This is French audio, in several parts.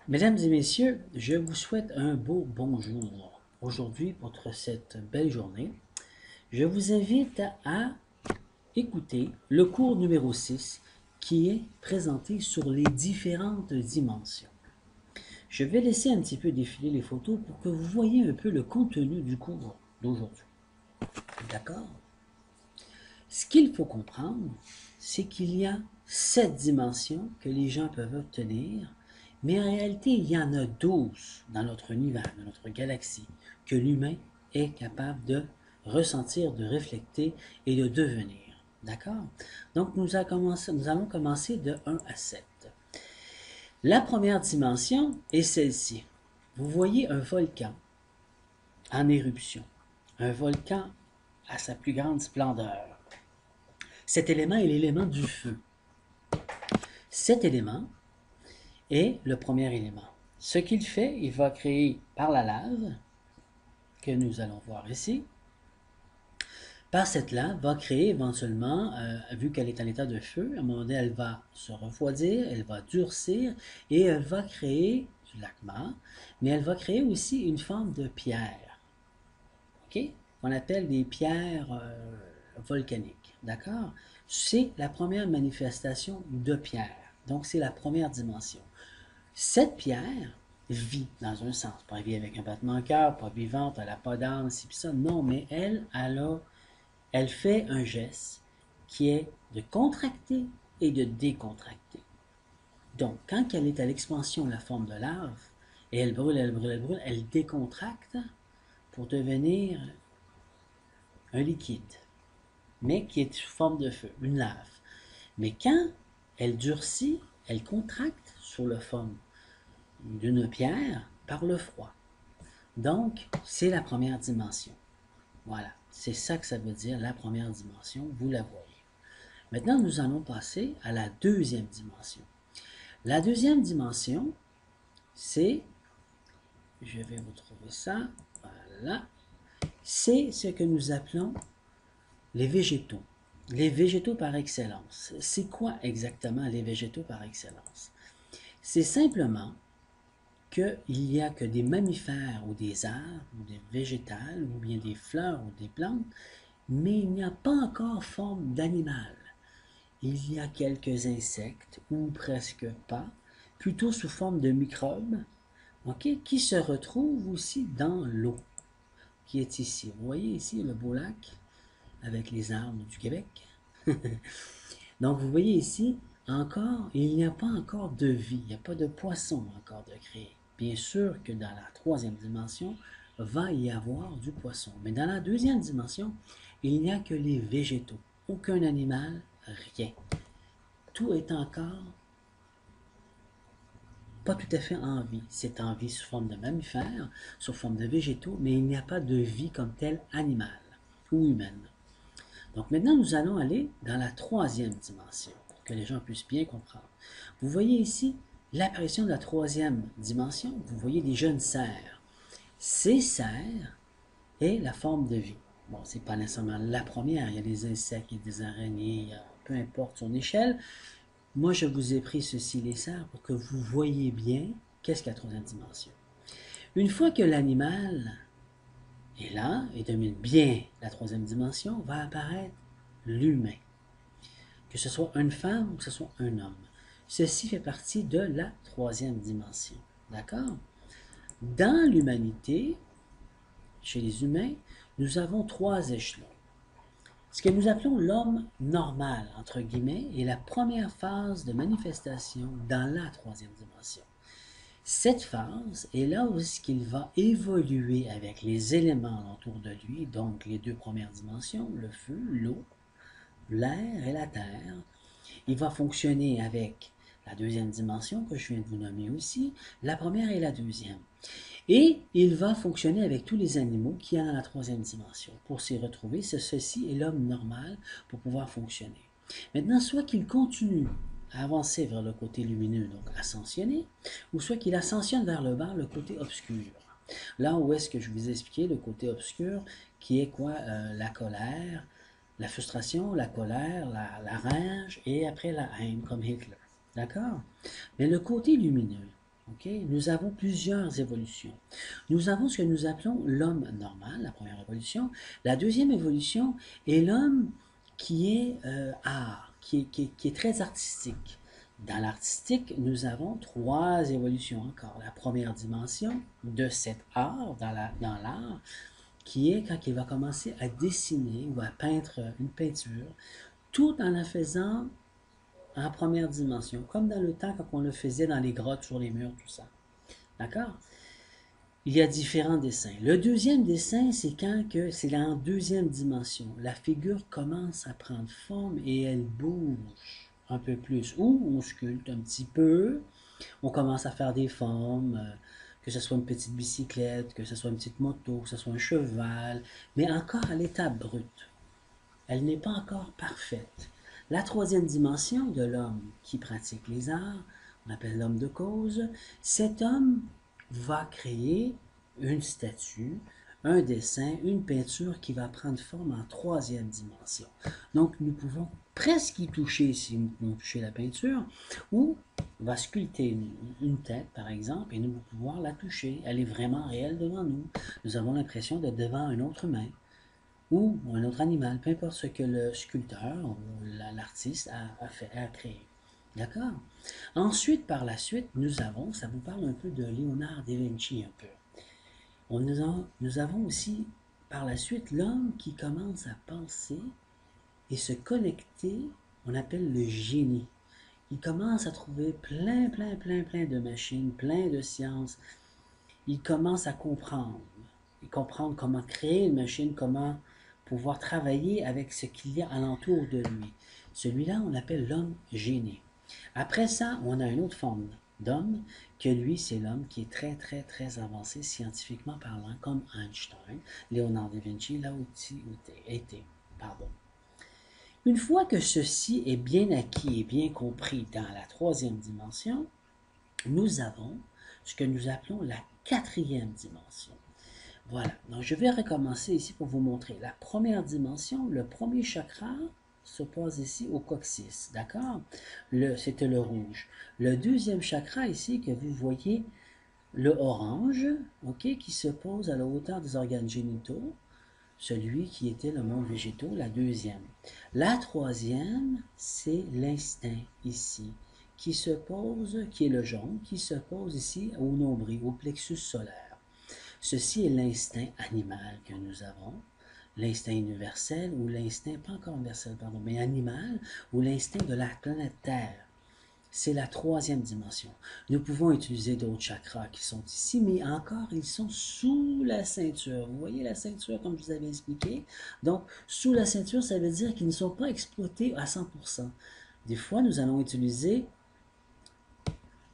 Mesdames et messieurs, je vous souhaite un beau bonjour. Aujourd'hui, pour cette belle journée, je vous invite à écouter le cours numéro 6 qui est présenté sur les différentes dimensions. Je vais laisser un petit peu défiler les photos pour que vous voyez un peu le contenu du cours d'aujourd'hui. D'accord? Ce qu'il faut comprendre, c'est qu'il y a 7 dimensions que les gens peuvent obtenir, mais en réalité, il y en a 12 dans notre univers, dans notre galaxie, que l'humain est capable de ressentir, de refléter et de devenir. D'accord? Donc, nous allons commencer de 1 à 7. La première dimension est celle-ci. Vous voyez un volcan en éruption, un volcan à sa plus grande splendeur. Cet élément est l'élément du feu. Cet élément est le premier élément. Ce qu'il fait, il va créer par la lave, que nous allons voir ici, par cette lave, va créer éventuellement, vu qu'elle est en état de feu, à un moment donné, elle va se refroidir, elle va durcir et elle va créer du lacma, mais elle va créer aussi une forme de pierre, ok? Qu'on appelle des pierres volcaniques, d'accord? C'est la première manifestation de pierre. Donc, c'est la première dimension. Cette pierre vit dans un sens. Pas vit avec un battement de cœur, pas vivante, elle n'a pas d'âme, ci pis ça. Non, mais elle fait un geste qui est de contracter et de décontracter. Donc, quand elle est à l'expansion de la forme de lave, et elle brûle, elle brûle, elle brûle, elle décontracte pour devenir un liquide, mais qui est sous forme de feu, une lave. Mais quand elle durcit, elle contracte sous la forme d'une pierre par le froid. Donc, c'est la première dimension. Voilà, c'est ça que ça veut dire, la première dimension, vous la voyez. Maintenant, nous allons passer à la deuxième dimension. La deuxième dimension, c'est, je vais vous trouver ça, voilà, c'est ce que nous appelons les végétaux. Les végétaux par excellence. C'est quoi exactement les végétaux par excellence? C'est simplement qu'il n'y a que des mammifères ou des arbres ou des végétales ou bien des fleurs ou des plantes, mais il n'y a pas encore forme d'animal. Il y a quelques insectes, ou presque pas, plutôt sous forme de microbes, ok, qui se retrouvent aussi dans l'eau, qui est ici. Vous voyez ici le beau lac avec les arbres du Québec. Donc vous voyez ici, encore, il n'y a pas encore de vie, il n'y a pas de poisson encore de créé. Bien sûr que dans la troisième dimension, va y avoir du poisson. Mais dans la deuxième dimension, il n'y a que les végétaux. Aucun animal, rien. Tout est encore pas tout à fait en vie. C'est en vie sous forme de mammifères, sous forme de végétaux, mais il n'y a pas de vie comme telle animale ou humaine. Donc maintenant, nous allons aller dans la troisième dimension, pour que les gens puissent bien comprendre. Vous voyez ici l'apparition de la troisième dimension. Vous voyez des jeunes cerfs. Ces cerfs est la forme de vie. Bon, c'est pas nécessairement la première. Il y a des insectes, il y a des araignées, peu importe son échelle. Moi, je vous ai pris ceci, les cerfs, pour que vous voyez bien qu'est-ce que la troisième dimension. Une fois que l'animal est là et domine bien la troisième dimension, va apparaître l'humain. Que ce soit une femme ou que ce soit un homme. Ceci fait partie de la troisième dimension. D'accord? Dans l'humanité, chez les humains, nous avons trois échelons. Ce que nous appelons l'homme normal, entre guillemets, est la première phase de manifestation dans la troisième dimension. Cette phase est là où il va évoluer avec les éléments autour de lui, donc les deux premières dimensions, le feu, l'eau, l'air et la terre. Il va fonctionner avec la deuxième dimension que je viens de vous nommer aussi, la première et la deuxième. Et il va fonctionner avec tous les animaux qui sont dans la troisième dimension. Pour s'y retrouver, ceci est l'homme normal pour pouvoir fonctionner. Maintenant, soit qu'il continue à avancer vers le côté lumineux, donc ascensionner, ou soit qu'il ascensionne vers le bas, le côté obscur. Là où est-ce que je vous ai expliqué le côté obscur, qui est quoi? La colère, la frustration, la colère, la rage et après la haine, comme Hitler. D'accord? Mais le côté lumineux, OK? Nous avons plusieurs évolutions. Nous avons ce que nous appelons l'homme normal, la première évolution. La deuxième évolution est l'homme qui est art, qui est très artistique. Dans l'artistique, nous avons trois évolutions encore. La première dimension de cet art, dans l'art, qui est quand il va commencer à dessiner ou à peindre une peinture, tout en la faisant en première dimension, comme dans le temps quand on le faisait dans les grottes, sur les murs, tout ça. D'accord? Il y a différents dessins. Le deuxième dessin, c'est quand que c'est en deuxième dimension. La figure commence à prendre forme et elle bouge un peu plus. Ou on sculpte un petit peu. On commence à faire des formes, que ce soit une petite bicyclette, que ce soit une petite moto, que ce soit un cheval, mais encore à l'état brut. Elle n'est pas encore parfaite. La troisième dimension de l'homme qui pratique les arts, on appelle l'homme de cause, cet homme va créer une statue, un dessin, une peinture qui va prendre forme en troisième dimension. Donc nous pouvons presque y toucher si nous pouvons toucher la peinture, ou on va sculpter une tête par exemple et nous allons pouvoir la toucher. Elle est vraiment réelle devant nous. Nous avons l'impression d'être devant une autre main ou un autre animal, peu importe ce que le sculpteur ou l'artiste a créé. D'accord? Ensuite, par la suite, nous avons, ça vous parle un peu de Léonard da Vinci un peu. Nous avons aussi, par la suite, l'homme qui commence à penser et se connecter, on appelle le génie. Il commence à trouver plein de machines, plein de sciences. Il commence à comprendre. Et comprendre comment créer une machine, comment pouvoir travailler avec ce qu'il y a alentour de lui. Celui-là, on l'appelle l'homme génie. Après ça, on a une autre forme d'homme, que lui, c'est l'homme qui est très avancé scientifiquement parlant, comme Einstein, Léonard da Vinci, là où était. Pardon. Une fois que ceci est bien acquis et bien compris dans la troisième dimension, nous avons ce que nous appelons la quatrième dimension. Voilà, donc je vais recommencer ici pour vous montrer. La première dimension, le premier chakra se pose ici au coccyx, d'accord? C'était le rouge. Le deuxième chakra ici que vous voyez, le orange, ok, qui se pose à la hauteur des organes génitaux, celui qui était le monde végétaux, la deuxième. La troisième, c'est l'instinct ici, qui se pose, qui est le jaune, qui se pose ici au nombril, au plexus solaire. Ceci est l'instinct animal que nous avons, l'instinct universel ou l'instinct, pas encore universel, pardon, mais animal ou l'instinct de la planète Terre. C'est la troisième dimension. Nous pouvons utiliser d'autres chakras qui sont ici, mais encore, ils sont sous la ceinture. Vous voyez la ceinture comme je vous avais expliqué? Donc, sous la ceinture, ça veut dire qu'ils ne sont pas exploités à 100%. Des fois, nous allons utiliser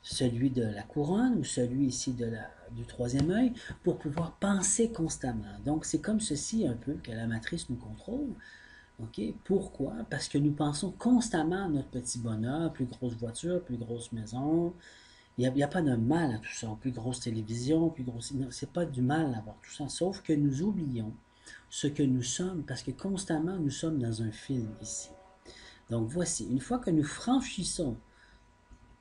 celui de la couronne ou celui ici du troisième œil pour pouvoir penser constamment. Donc, c'est comme ceci un peu que la matrice nous contrôle. Okay? Pourquoi? Parce que nous pensons constamment à notre petit bonheur, plus grosse voiture, plus grosse maison. Il n'y a pas de mal à tout ça. Plus grosse télévision, plus grosse... C'est pas du mal d'avoir tout ça, sauf que nous oublions ce que nous sommes, parce que constamment nous sommes dans un film ici. Donc voici, une fois que nous franchissons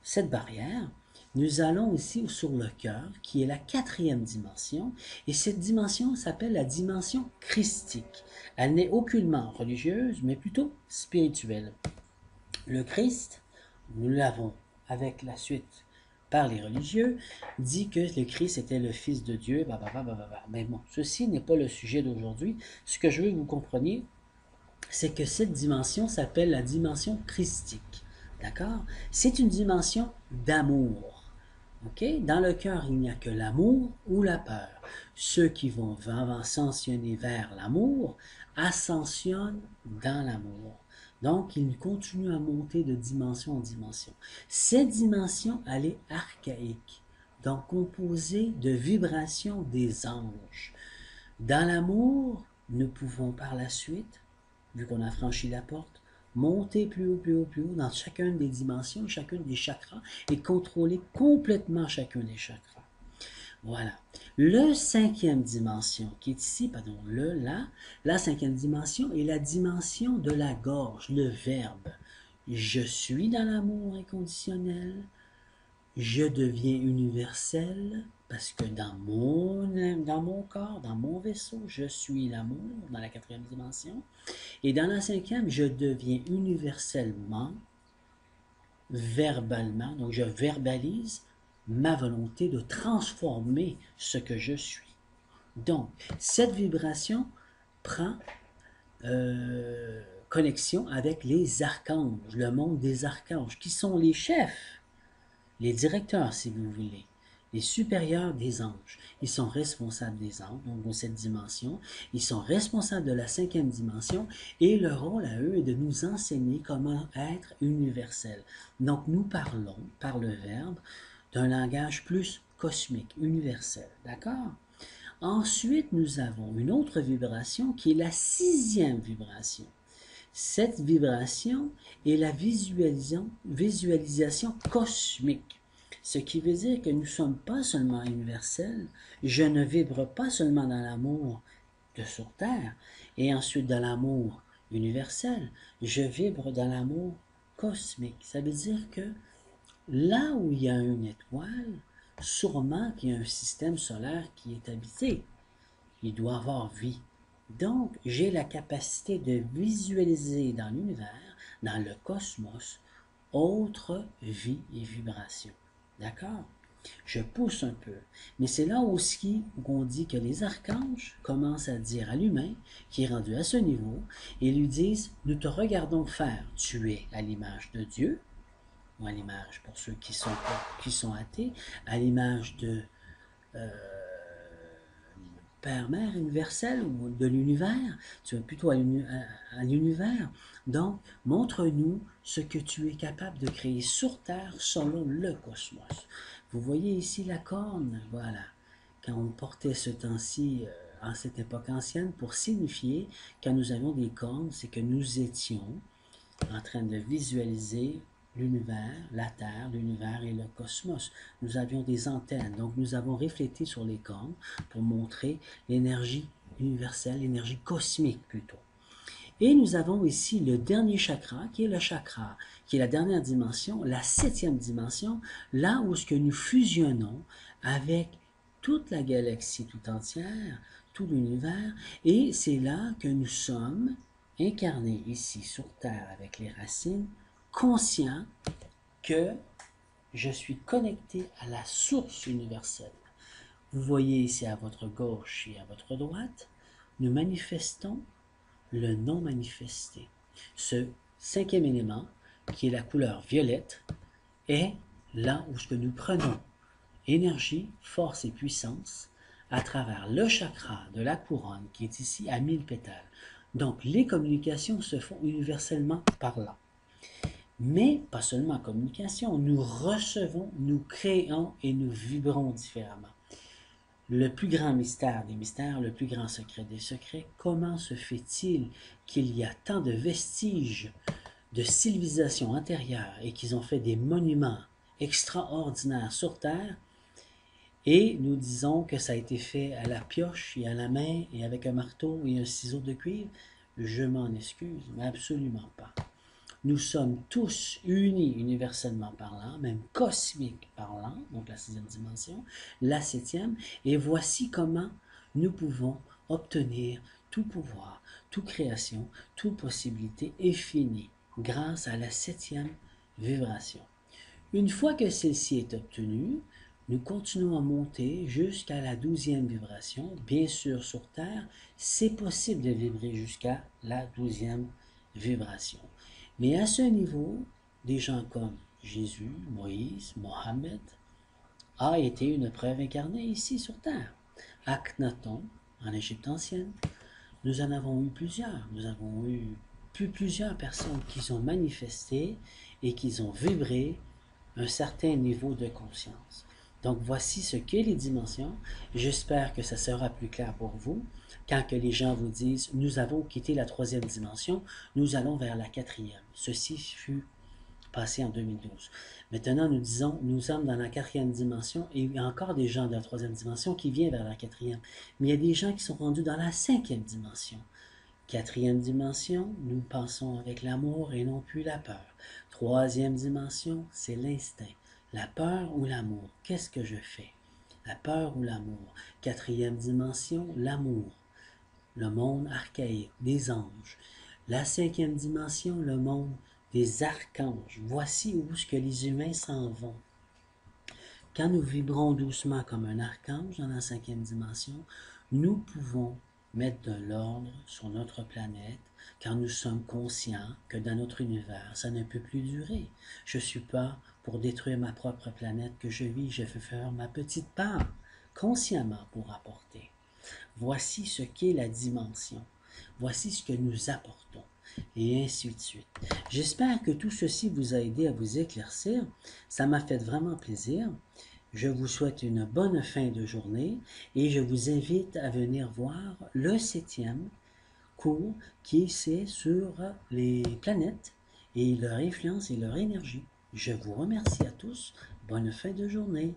cette barrière, nous allons ici sur le cœur, qui est la quatrième dimension, et cette dimension s'appelle la dimension christique. Elle n'est aucunement religieuse, mais plutôt spirituelle. Le Christ, nous l'avons avec la suite par les religieux, dit que le Christ était le Fils de Dieu, mais bon, ceci n'est pas le sujet d'aujourd'hui. Ce que je veux que vous compreniez, c'est que cette dimension s'appelle la dimension christique. D'accord? C'est une dimension d'amour. Okay? Dans le cœur, il n'y a que l'amour ou la peur. Ceux qui vont ascensionner vers l'amour ascensionnent dans l'amour. Donc, ils continuent à monter de dimension en dimension. Cette dimension, elle est archaïque, donc composée de vibrations des anges. Dans l'amour, nous pouvons par la suite, vu qu'on a franchi la porte, monter plus haut dans chacune des dimensions, chacune des chakras et contrôler complètement chacun des chakras. Voilà. Le cinquième dimension qui est ici, pardon, la cinquième dimension est la dimension de la gorge, le verbe. Je suis dans l'amour inconditionnel, je deviens universel parce que dans mon corps, dans mon vaisseau, je suis l'amour dans la quatrième dimension. Et dans la cinquième, je deviens universellement, verbalement, donc je verbalise ma volonté de transformer ce que je suis. Donc, cette vibration prend connexion avec les archanges, le monde des archanges, qui sont les chefs, les directeurs, si vous voulez, les supérieurs des anges. Ils sont responsables des anges, donc de cette dimension. Ils sont responsables de la cinquième dimension et leur rôle à eux est de nous enseigner comment être universel. Donc nous parlons, par le verbe, d'un langage plus cosmique, universel. D'accord? Ensuite, nous avons une autre vibration qui est la sixième vibration. Cette vibration est la visualisation cosmique. Ce qui veut dire que nous ne sommes pas seulement universels, je ne vibre pas seulement dans l'amour de sur Terre et ensuite dans l'amour universel, je vibre dans l'amour cosmique. Ça veut dire que là où il y a une étoile, sûrement qu'il y a un système solaire qui est habité. Il doit avoir vie. Donc, j'ai la capacité de visualiser dans l'univers, dans le cosmos, autre vie et vibration. D'accord? Je pousse un peu. Mais c'est là aussi où on dit que les archanges commencent à dire à l'humain, qui est rendu à ce niveau, et lui disent, nous te regardons faire. Tu es à l'image de Dieu, ou à l'image, pour ceux qui sont athées, à l'image de Père, Mère universel ou de l'univers, tu es plutôt à l'univers. Donc, montre-nous ce que tu es capable de créer sur Terre selon le cosmos. Vous voyez ici la corne, voilà. Quand on portait ce temps-ci, en cette époque ancienne, pour signifier quand nous avions des cornes, c'est que nous étions en train de visualiser l'univers, la Terre, l'univers et le cosmos. Nous avions des antennes, donc nous avons reflété sur les cornes pour montrer l'énergie universelle, l'énergie cosmique plutôt. Et nous avons ici le dernier chakra, qui est le chakra, qui est la dernière dimension, la septième dimension, là où ce que nous fusionnons avec toute la galaxie tout entière, tout l'univers, et c'est là que nous sommes incarnés ici sur Terre avec les racines, conscients que je suis connecté à la source universelle. Vous voyez ici à votre gauche et à votre droite, nous manifestons le non manifesté. Ce cinquième élément, qui est la couleur violette, est là où ce que nous prenons énergie, force et puissance à travers le chakra de la couronne qui est ici à 1000 pétales. Donc les communications se font universellement par là. Mais pas seulement communication, nous recevons, nous créons et nous vibrons différemment. Le plus grand mystère des mystères, le plus grand secret des secrets, comment se fait-il qu'il y a tant de vestiges de civilisations antérieures et qu'ils ont fait des monuments extraordinaires sur Terre et nous disons que ça a été fait à la pioche et à la main et avec un marteau et un ciseau de cuivre? Je m'en excuse, mais absolument pas. Nous sommes tous unis universellement parlant, même cosmique parlant, donc la sixième dimension, la septième, et voici comment nous pouvons obtenir tout pouvoir, toute création, toute possibilité est finie grâce à la septième vibration. Une fois que celle-ci est obtenue, nous continuons à monter jusqu'à la 12e vibration. Bien sûr, sur Terre, c'est possible de vibrer jusqu'à la 12e vibration. Mais à ce niveau, des gens comme Jésus, Moïse, Mohammed a été une preuve incarnée ici sur Terre. Akhenaton, en Égypte ancienne, nous en avons eu plusieurs. Nous avons eu plusieurs personnes qui ont manifesté et qui ont vibré un certain niveau de conscience. Donc voici ce qu'est les dimensions. J'espère que ça sera plus clair pour vous. Quand que les gens vous disent « Nous avons quitté la troisième dimension, nous allons vers la quatrième ». Ceci fut passé en 2012. Maintenant, nous disons « Nous sommes dans la quatrième dimension » et il y a encore des gens de la troisième dimension qui viennent vers la quatrième. Mais il y a des gens qui sont rendus dans la cinquième dimension. Quatrième dimension, nous pensons avec l'amour et non plus la peur. Troisième dimension, c'est l'instinct. La peur ou l'amour? Qu'est-ce que je fais? La peur ou l'amour? Quatrième dimension, l'amour. Le monde archaïque, des anges. La cinquième dimension, le monde des archanges. Voici où ce que les humains s'en vont. Quand nous vibrons doucement comme un archange dans la cinquième dimension, nous pouvons mettre de l'ordre sur notre planète quand nous sommes conscients que dans notre univers, ça ne peut plus durer. Je ne suis pas pour détruire ma propre planète que je vis, je veux faire ma petite part consciemment pour apporter. Voici ce qu'est la dimension. Voici ce que nous apportons. Et ainsi de suite. J'espère que tout ceci vous a aidé à vous éclaircir. Ça m'a fait vraiment plaisir. Je vous souhaite une bonne fin de journée et je vous invite à venir voir le 7e cours qui est sur les planètes et leur influence et leur énergie. Je vous remercie à tous. Bonne fin de journée.